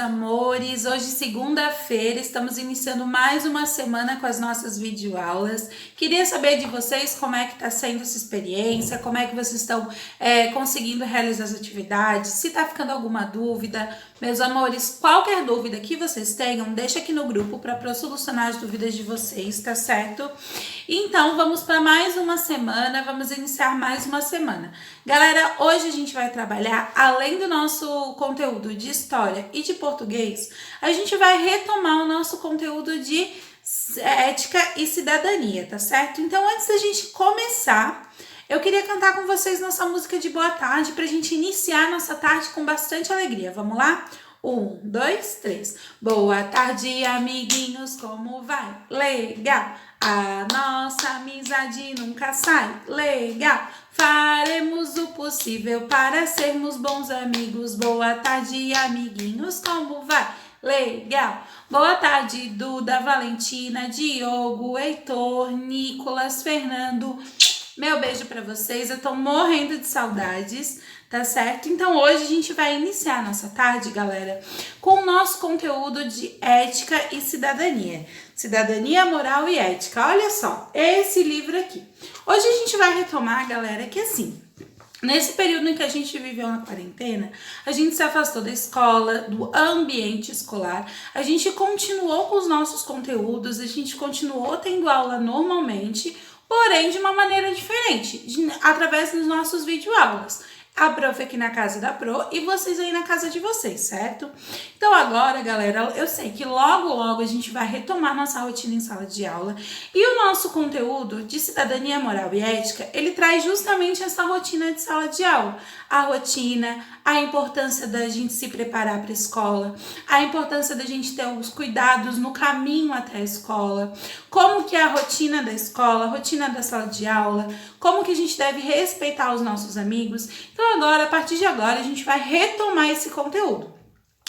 amores! Hoje, segunda-feira, estamos iniciando mais uma semana com as nossas videoaulas. Queria saber de vocês como é que está sendo essa experiência, como é que vocês estão conseguindo realizar as atividades, se está ficando alguma dúvida. Meus amores, qualquer dúvida que vocês tenham, deixa aqui no grupo para solucionar as dúvidas de vocês, tá certo? Então, vamos para mais uma semana, vamos iniciar mais uma semana. Galera, hoje a gente vai trabalhar, além do nosso conteúdo de história e de português, a gente vai retomar o nosso conteúdo de ética e cidadania, tá certo? Então, antes da gente começar, eu queria cantar com vocês nossa música de boa tarde pra gente iniciar nossa tarde com bastante alegria. Vamos lá? 1, 2, 3. Boa tarde, amiguinhos, como vai? Legal! A nossa amizade nunca sai. Legal! Faremos o possível para sermos bons amigos. Boa tarde, amiguinhos, como vai? Legal! Boa tarde, Duda, Valentina, Diogo, Heitor, Nicolas, Fernando. Meu beijo para vocês, eu tô morrendo de saudades, tá certo? Então hoje a gente vai iniciar a nossa tarde, galera, com o nosso conteúdo de ética e cidadania. Cidadania, moral e ética. Olha só, esse livro aqui. Hoje a gente vai retomar, galera, que assim, nesse período em que a gente viveu na quarentena, a gente se afastou da escola, do ambiente escolar, a gente continuou com os nossos conteúdos, a gente continuou tendo aula normalmente, porém de uma maneira diferente, através dos nossos videoaulas. A prof aqui na casa da Pro e vocês aí na casa de vocês, certo? Então agora, galera, eu sei que logo a gente vai retomar nossa rotina em sala de aula e o nosso conteúdo de cidadania, moral e ética, ele traz justamente essa rotina de sala de aula. A rotina, a importância da gente se preparar para a escola, a importância da gente ter os cuidados no caminho até a escola, como que é a rotina da escola, a rotina da sala de aula, como que a gente deve respeitar os nossos amigos. Então agora, a partir de agora, a gente vai retomar esse conteúdo.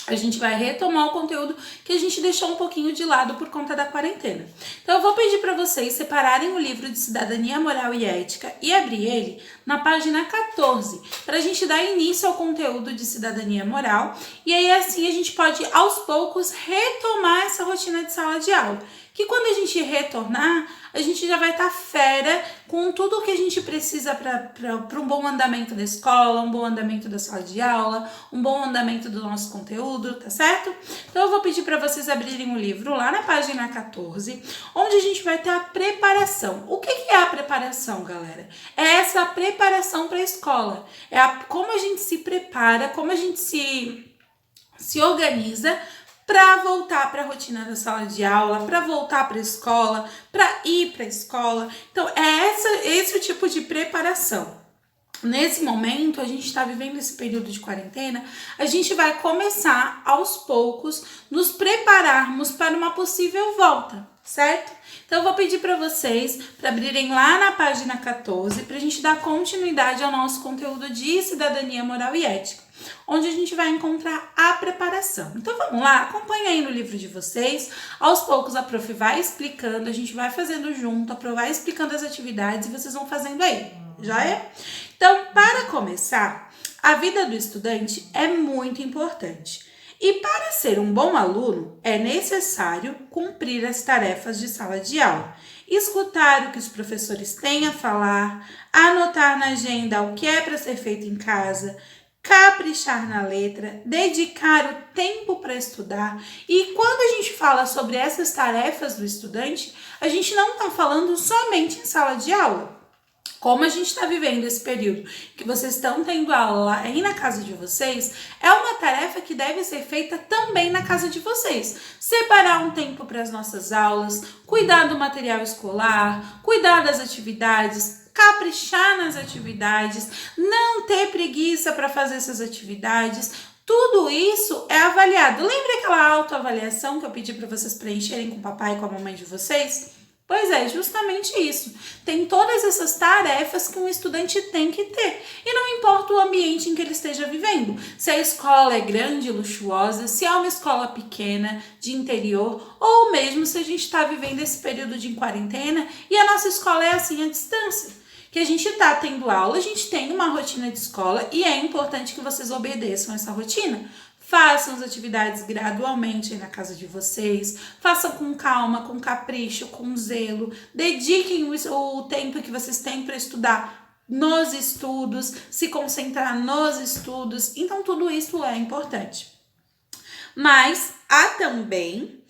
A gente vai retomar o conteúdo que a gente deixou um pouquinho de lado por conta da quarentena. Então eu vou pedir para vocês separarem o livro de Cidadania, Moral e Ética e abrir ele na página 14, para a gente dar início ao conteúdo de Cidadania Moral. E aí assim a gente pode aos poucos retomar essa rotina de sala de aula. Que quando a gente retornar, a gente já vai estar fera com tudo o que a gente precisa para um bom andamento da escola, um bom andamento da sala de aula, um bom andamento do nosso conteúdo, tá certo? Então eu vou pedir para vocês abrirem o livro lá na página 14, onde a gente vai ter a preparação. O que é a preparação, galera? É essa preparação para a escola. Como a gente se prepara, como a gente se organiza para voltar para a rotina da sala de aula, para voltar para a escola, para ir para a escola. Então, esse o tipo de preparação. Nesse momento, a gente está vivendo esse período de quarentena, a gente vai começar, aos poucos, nos prepararmos para uma possível volta, certo? Então, eu vou pedir para vocês para abrirem lá na página 14, para a gente dar continuidade ao nosso conteúdo de cidadania, moral e ética, onde a gente vai encontrar a preparação. Então vamos lá, acompanha aí no livro de vocês, aos poucos a prof vai explicando, a gente vai fazendo junto, a prof vai explicando as atividades e vocês vão fazendo aí, já é? Então, para começar, a vida do estudante é muito importante. E para ser um bom aluno, é necessário cumprir as tarefas de sala de aula, escutar o que os professores têm a falar, anotar na agenda o que é para ser feito em casa, caprichar na letra, dedicar o tempo para estudar. E quando a gente fala sobre essas tarefas do estudante, a gente não está falando somente em sala de aula. Como a gente está vivendo esse período que vocês estão tendo aula aí na casa de vocês, é uma tarefa que deve ser feita também na casa de vocês. Separar um tempo para as nossas aulas, cuidar do material escolar, cuidar das atividades, caprichar nas atividades, não ter preguiça para fazer essas atividades. Tudo isso é avaliado. Lembra aquela autoavaliação que eu pedi para vocês preencherem com o papai e com a mamãe de vocês? Pois é, justamente isso. Tem todas essas tarefas que um estudante tem que ter. E não importa o ambiente em que ele esteja vivendo. Se a escola é grande e luxuosa, se é uma escola pequena, de interior, ou mesmo se a gente está vivendo esse período de quarentena e a nossa escola é assim à distância. Que a gente está tendo aula, a gente tem uma rotina de escola e é importante que vocês obedeçam essa rotina. Façam as atividades gradualmente aí na casa de vocês, façam com calma, com capricho, com zelo, dediquem o tempo que vocês têm para estudar nos estudos, se concentrar nos estudos, então tudo isso é importante. Mas há também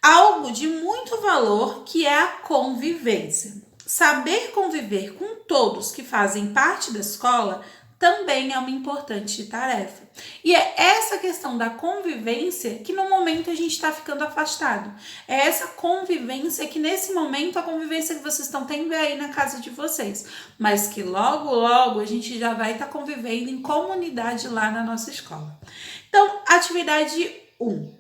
algo de muito valor que é a convivência. Saber conviver com todos que fazem parte da escola também é uma importante tarefa. E é essa questão da convivência que no momento a gente está ficando afastado. É essa convivência que nesse momento, a convivência que vocês estão tendo é aí na casa de vocês. Mas que logo, logo a gente já vai estar convivendo em comunidade lá na nossa escola. Então, atividade 1.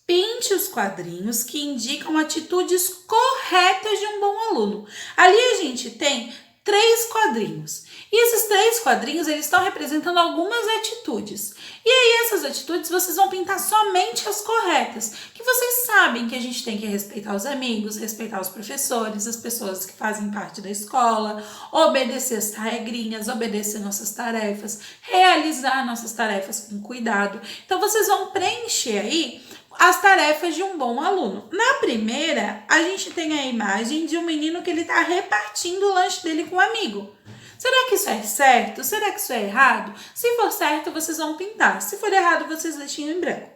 Pinte os quadrinhos que indicam atitudes corretas de um bom aluno. Ali a gente tem 3 quadrinhos. E esses 3 quadrinhos, eles estão representando algumas atitudes. E aí essas atitudes vocês vão pintar somente as corretas. Que vocês sabem que a gente tem que respeitar os amigos, respeitar os professores, as pessoas que fazem parte da escola, obedecer as regrinhas, obedecer nossas tarefas, realizar nossas tarefas com cuidado. Então vocês vão preencher aí as tarefas de um bom aluno. Na primeira, a gente tem a imagem de um menino que ele está repartindo o lanche dele com um amigo. Será que isso é certo? Será que isso é errado? Se for certo, vocês vão pintar. Se for errado, vocês deixem em branco.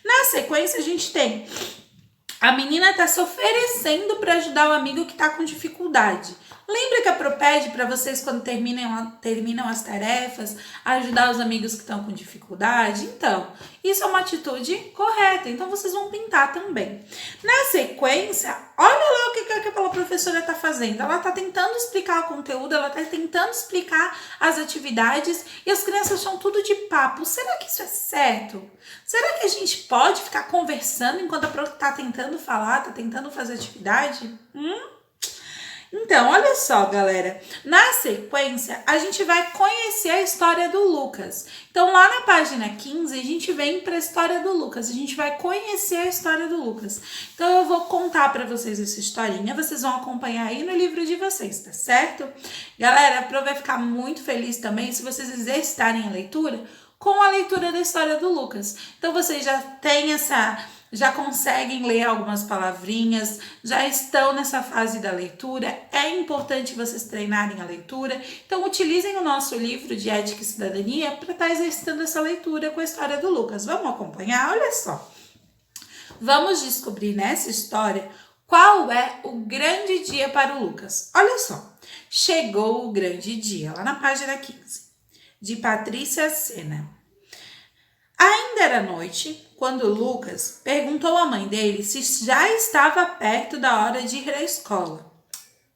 Na sequência, a gente tem a menina está se oferecendo para ajudar o amigo que está com dificuldade. Lembra que a Pro pede para vocês, quando terminam as tarefas, ajudar os amigos que estão com dificuldade? Então, isso é uma atitude correta. Então, vocês vão pintar também. Na sequência, olha lá o que aquela professora está fazendo. Ela está tentando explicar o conteúdo, ela está tentando explicar as atividades e as crianças estão tudo de papo. Será que isso é certo? Será que a gente pode ficar conversando enquanto a Pro está tentando falar, está tentando fazer atividade? Então, olha só, galera. Na sequência, a gente vai conhecer a história do Lucas. Então, lá na página 15, a gente vem para a história do Lucas. A gente vai conhecer a história do Lucas. Então, eu vou contar para vocês essa historinha. Vocês vão acompanhar aí no livro de vocês, tá certo? Galera, a Pro vai ficar muito feliz também se vocês exercitarem a leitura com a leitura da história do Lucas. Então, vocês já têm já conseguem ler algumas palavrinhas, já estão nessa fase da leitura. É importante vocês treinarem a leitura. Então, utilizem o nosso livro de Ética e Cidadania para estar exercitando essa leitura com a história do Lucas. Vamos acompanhar? Olha só. Vamos descobrir nessa história qual é o grande dia para o Lucas. Olha só. Chegou o grande dia, lá na página 15, de Patrícia Sena. Ainda era noite quando Lucas perguntou à mãe dele se já estava perto da hora de ir à escola.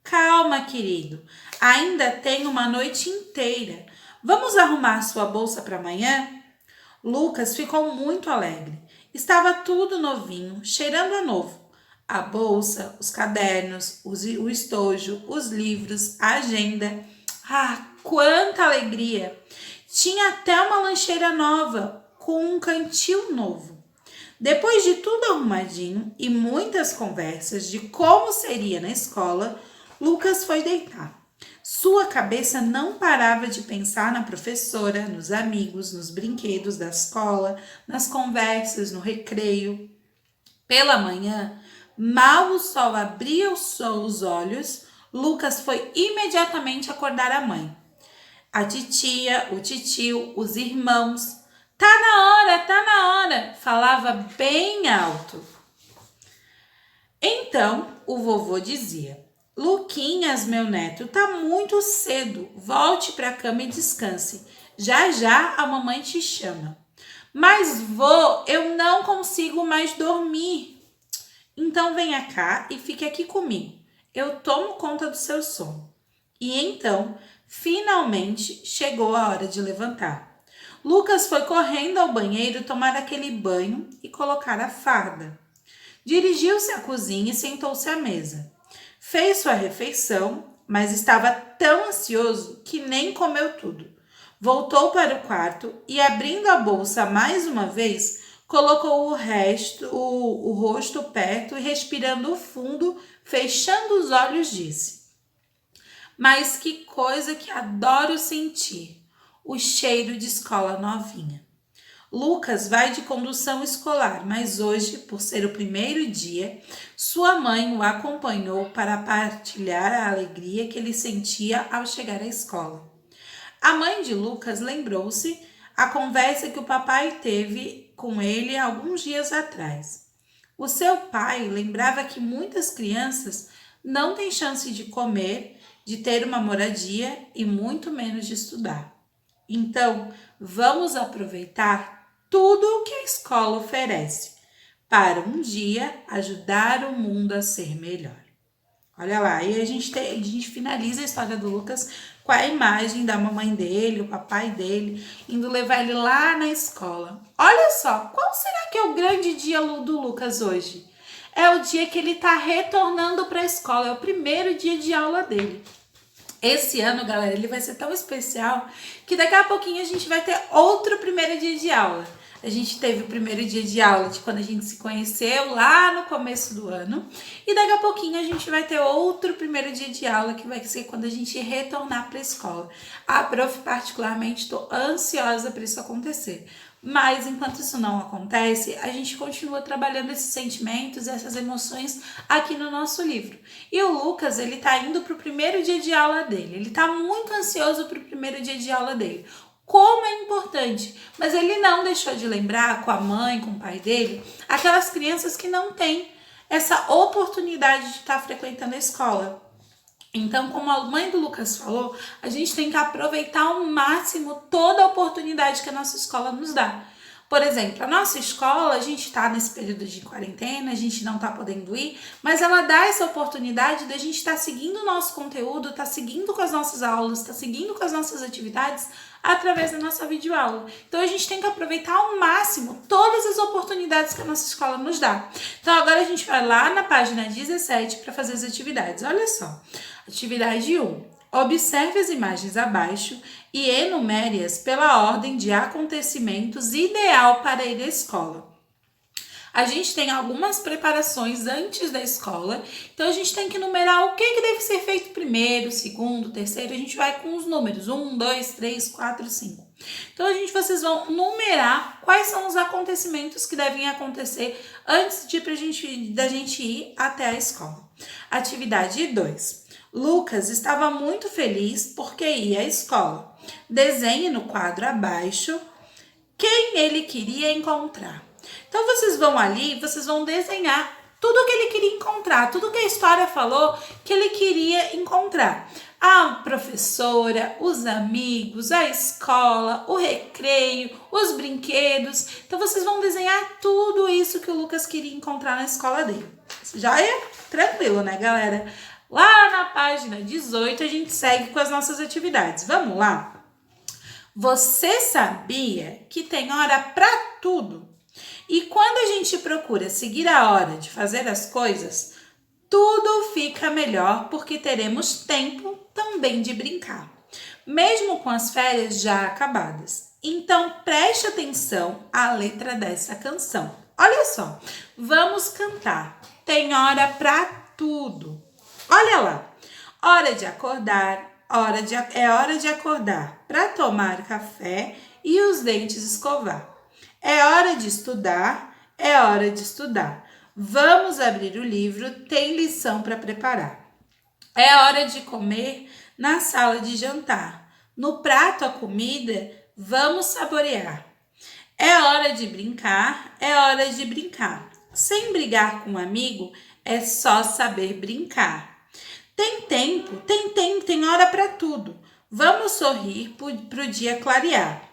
Calma, querido, ainda tem uma noite inteira. Vamos arrumar sua bolsa para amanhã? Lucas ficou muito alegre. Estava tudo novinho, cheirando a novo. A bolsa, os cadernos, o estojo, os livros, a agenda. Ah, quanta alegria! Tinha até uma lancheira nova, com um cantil novo. Depois de tudo arrumadinho e muitas conversas de como seria na escola, Lucas foi deitar. Sua cabeça não parava de pensar na professora, nos amigos, nos brinquedos da escola, nas conversas, no recreio. Pela manhã, mal o sol abria os olhos, Lucas foi imediatamente acordar a mãe. A titia, o titio, os irmãos. Tá na hora, falava bem alto. Então, o vovô dizia: Luquinhas, meu neto, tá muito cedo, volte para a cama e descanse. Já já a mamãe te chama. Mas vô, eu não consigo mais dormir. Então venha cá e fique aqui comigo. Eu tomo conta do seu sono. E então, finalmente, chegou a hora de levantar. Lucas foi correndo ao banheiro tomar aquele banho e colocar a farda. Dirigiu-se à cozinha e sentou-se à mesa. Fez sua refeição, mas estava tão ansioso que nem comeu tudo. Voltou para o quarto e, abrindo a bolsa mais uma vez, colocou o rosto perto e, respirando fundo, fechando os olhos, disse: Mas que coisa que adoro sentir! O cheiro de escola novinha. Lucas vai de condução escolar, mas hoje, por ser o primeiro dia, sua mãe o acompanhou para partilhar a alegria que ele sentia ao chegar à escola. A mãe de Lucas lembrou-se a conversa que o papai teve com ele alguns dias atrás. O seu pai lembrava que muitas crianças não têm chance de comer, de ter uma moradia e muito menos de estudar. Então, vamos aproveitar tudo o que a escola oferece para um dia ajudar o mundo a ser melhor. Olha lá, e a gente finaliza a história do Lucas com a imagem da mamãe dele, o papai dele, indo levar ele lá na escola. Olha só, qual será que é o grande dia do Lucas hoje? É o dia que ele está retornando para a escola, é o primeiro dia de aula dele. Esse ano, galera, ele vai ser tão especial que daqui a pouquinho a gente vai ter outro primeiro dia de aula. A gente teve o primeiro dia de aula de quando a gente se conheceu lá no começo do ano. E daqui a pouquinho a gente vai ter outro primeiro dia de aula que vai ser quando a gente retornar para a escola. A prof, particularmente, estou ansiosa para isso acontecer. Mas enquanto isso não acontece, a gente continua trabalhando esses sentimentos, essas emoções aqui no nosso livro. E o Lucas, ele tá indo para o primeiro dia de aula dele. Ele tá muito ansioso para o primeiro dia de aula dele. Como é importante, mas ele não deixou de lembrar com a mãe, com o pai dele, aquelas crianças que não têm essa oportunidade de estar frequentando a escola. Então, como a mãe do Lucas falou, a gente tem que aproveitar ao máximo toda a oportunidade que a nossa escola nos dá. Por exemplo, a nossa escola, a gente está nesse período de quarentena, a gente não está podendo ir, mas ela dá essa oportunidade de a gente estar seguindo o nosso conteúdo, estar seguindo com as nossas aulas, estar seguindo com as nossas atividades através da nossa videoaula. Então, a gente tem que aproveitar ao máximo todas as oportunidades que a nossa escola nos dá. Então, agora a gente vai lá na página 17 para fazer as atividades. Olha só. Atividade 1. Observe as imagens abaixo e enumere-as pela ordem de acontecimentos ideal para ir à escola. A gente tem algumas preparações antes da escola, então a gente tem que numerar o que deve ser feito primeiro, segundo, terceiro, a gente vai com os números 1, 2, 3, 4, 5. Então vocês vão numerar quais são os acontecimentos que devem acontecer antes da gente ir até a escola. Atividade 2. Lucas estava muito feliz porque ia à escola. Desenhe no quadro abaixo quem ele queria encontrar. Então, vocês vão ali, vocês vão desenhar tudo que ele queria encontrar, tudo que a história falou que ele queria encontrar. A professora, os amigos, a escola, o recreio, os brinquedos. Então, vocês vão desenhar tudo isso que o Lucas queria encontrar na escola dele. Já é tranquilo, né, galera? Lá na página 18, a gente segue com as nossas atividades. Vamos lá? Você sabia que tem hora para tudo? E quando a gente procura seguir a hora de fazer as coisas, tudo fica melhor porque teremos tempo também de brincar, mesmo com as férias já acabadas. Então, preste atenção à letra dessa canção. Olha só, vamos cantar. Tem hora para tudo. Olha lá, hora de acordar, é hora de acordar para tomar café e os dentes escovar. É hora de estudar, é hora de estudar. Vamos abrir o livro, tem lição para preparar. É hora de comer na sala de jantar. No prato a comida, vamos saborear. É hora de brincar, é hora de brincar. Sem brigar com um amigo, é só saber brincar. Tem tempo, tem hora para tudo. Vamos sorrir pro dia clarear.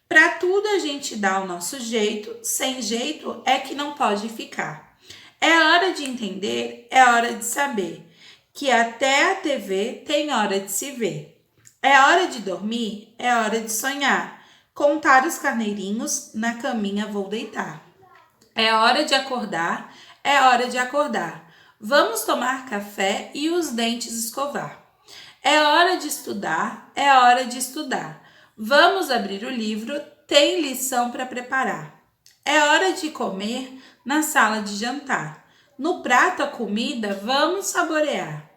Para tudo a gente dá o nosso jeito, sem jeito é que não pode ficar. É hora de entender, é hora de saber, que até a TV tem hora de se ver. É hora de dormir, é hora de sonhar. Contar os carneirinhos, na caminha vou deitar. É hora de acordar, é hora de acordar. Vamos tomar café e os dentes escovar. É hora de estudar, é hora de estudar. Vamos abrir o livro, tem lição para preparar. É hora de comer na sala de jantar. No prato a comida, vamos saborear.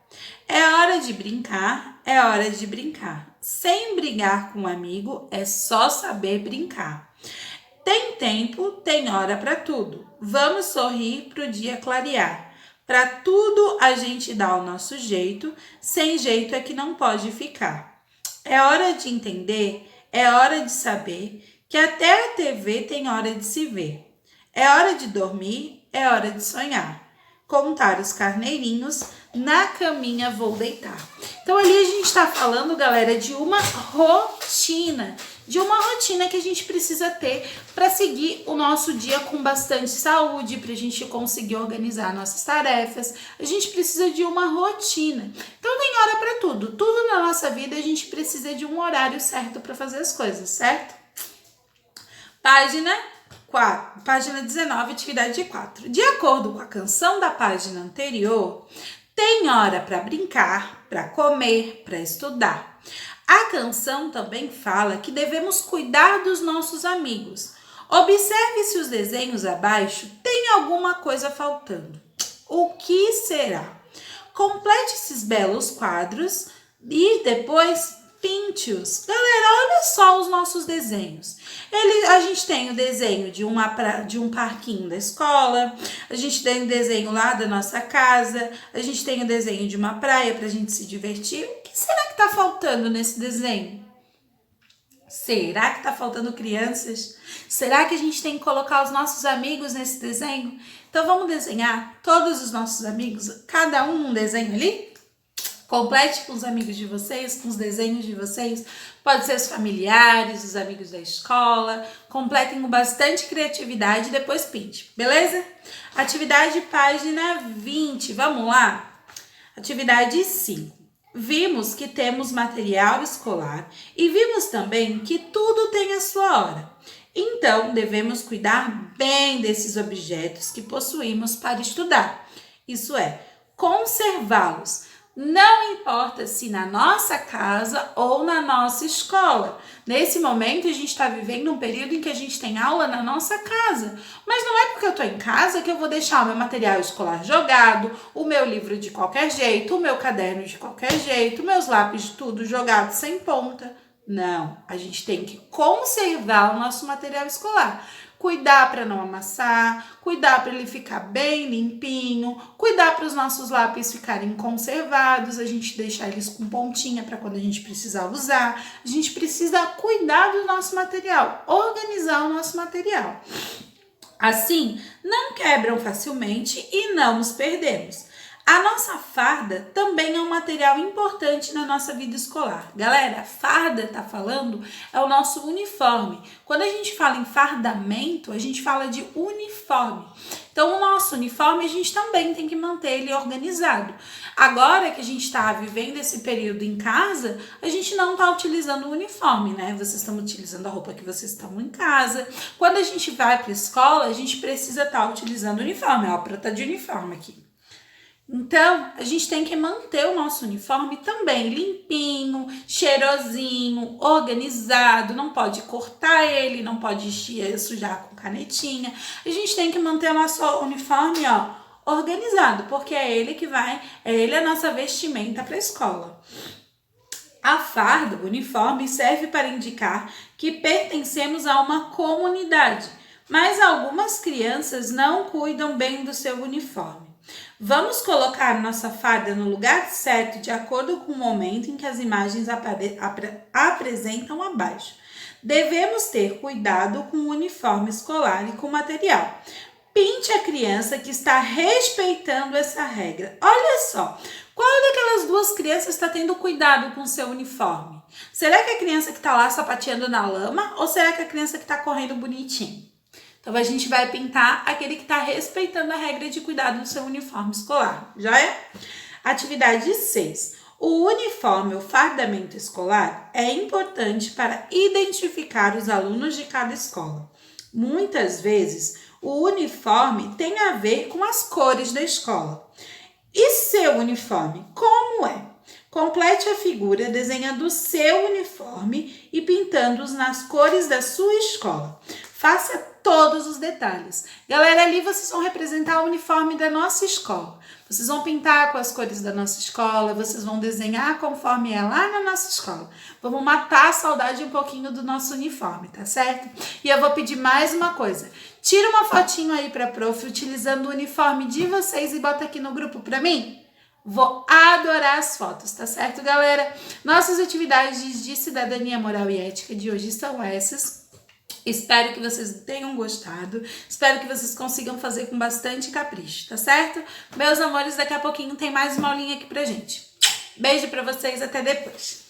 É hora de brincar, é hora de brincar. Sem brigar com um amigo, é só saber brincar. Tem tempo, tem hora para tudo. Vamos sorrir para o dia clarear. Para tudo a gente dá o nosso jeito, sem jeito é que não pode ficar. É hora de entender, é hora de saber que até a TV tem hora de se ver. É hora de dormir, é hora de sonhar. Contar os carneirinhos, na caminha vou deitar. Então ali a gente está falando, galera, de uma rotina. De uma rotina que a gente precisa ter para seguir o nosso dia com bastante saúde, para a gente conseguir organizar nossas tarefas. A gente precisa de uma rotina. Então tem hora para tudo. Tudo na nossa vida a gente precisa de um horário certo para fazer as coisas, certo? Página 19, atividade 4. De acordo com a canção da página anterior, tem hora para brincar, para comer, para estudar. A canção também fala que devemos cuidar dos nossos amigos. Observe se os desenhos abaixo têm alguma coisa faltando. O que será? Complete esses belos quadros e depois pinte-os. Galera, olha só os nossos desenhos. A gente tem o desenho de um parquinho da escola, a gente tem o desenho lá da nossa casa, a gente tem o desenho de uma praia para a gente se divertir. O que será que está faltando nesse desenho? Será que está faltando crianças? Será que a gente tem que colocar os nossos amigos nesse desenho? Então vamos desenhar todos os nossos amigos, cada um desenho ali? Complete com os amigos de vocês, com os desenhos de vocês. Pode ser os familiares, os amigos da escola. Completem com bastante criatividade e depois pinte, beleza? Atividade página 20, vamos lá? Atividade 5. Vimos que temos material escolar e vimos também que tudo tem a sua hora. Então, devemos cuidar bem desses objetos que possuímos para estudar. Isso é, conservá-los. Não importa se na nossa casa ou na nossa escola. Nesse momento, a gente está vivendo um período em que a gente tem aula na nossa casa. Mas não é porque eu estou em casa que eu vou deixar o meu material escolar jogado, o meu livro de qualquer jeito, o meu caderno de qualquer jeito, meus lápis tudo jogado sem ponta. Não, a gente tem que conservar o nosso material escolar. Cuidar para não amassar, cuidar para ele ficar bem limpinho, cuidar para os nossos lápis ficarem conservados, a gente deixar eles com pontinha para quando a gente precisar usar. A gente precisa cuidar do nosso material, organizar o nosso material. Assim, não quebram facilmente e não nos perdemos. A nossa farda também é um material importante na nossa vida escolar. Galera, farda tá falando é o nosso uniforme. Quando a gente fala em fardamento, a gente fala de uniforme. Então, o nosso uniforme a gente também tem que manter ele organizado. Agora que a gente está vivendo esse período em casa, a gente não está utilizando o uniforme, né? Vocês estão utilizando a roupa que vocês estão em casa. Quando a gente vai para a escola, a gente precisa estar utilizando o uniforme. Ó, para estar de uniforme aqui. Então, a gente tem que manter o nosso uniforme também limpinho, cheirosinho, organizado, não pode cortar ele, não pode sujar com canetinha. A gente tem que manter o nosso uniforme, ó, organizado, porque é ele a nossa vestimenta para a escola. A farda, o uniforme, serve para indicar que pertencemos a uma comunidade, mas algumas crianças não cuidam bem do seu uniforme. Vamos colocar nossa farda no lugar certo de acordo com o momento em que as imagens apresentam abaixo. Devemos ter cuidado com o uniforme escolar e com o material. Pinte a criança que está respeitando essa regra. Olha só, qual daquelas duas crianças está tendo cuidado com o seu uniforme? Será que é a criança que está lá sapateando na lama ou será que é a criança que está correndo bonitinho? Então, a gente vai pintar aquele que está respeitando a regra de cuidado do seu uniforme escolar. Já é? Atividade 6. O uniforme ou fardamento escolar é importante para identificar os alunos de cada escola. Muitas vezes, o uniforme tem a ver com as cores da escola. E seu uniforme, como é? Complete a figura desenhando o seu uniforme e pintando-os nas cores da sua escola. Faça todos os detalhes. Galera, ali vocês vão representar o uniforme da nossa escola. Vocês vão pintar com as cores da nossa escola, vocês vão desenhar conforme é lá na nossa escola. Vamos matar a saudade um pouquinho do nosso uniforme, tá certo? E eu vou pedir mais uma coisa. Tira uma fotinho aí pra prof, utilizando o uniforme de vocês e bota aqui no grupo pra mim. Vou adorar as fotos, tá certo, galera? Nossas atividades de cidadania, moral e ética de hoje são essas. Espero que vocês tenham gostado. Espero que vocês consigam fazer com bastante capricho, tá certo? Meus amores, daqui a pouquinho tem mais uma aulinha aqui pra gente. Beijo pra vocês, até depois.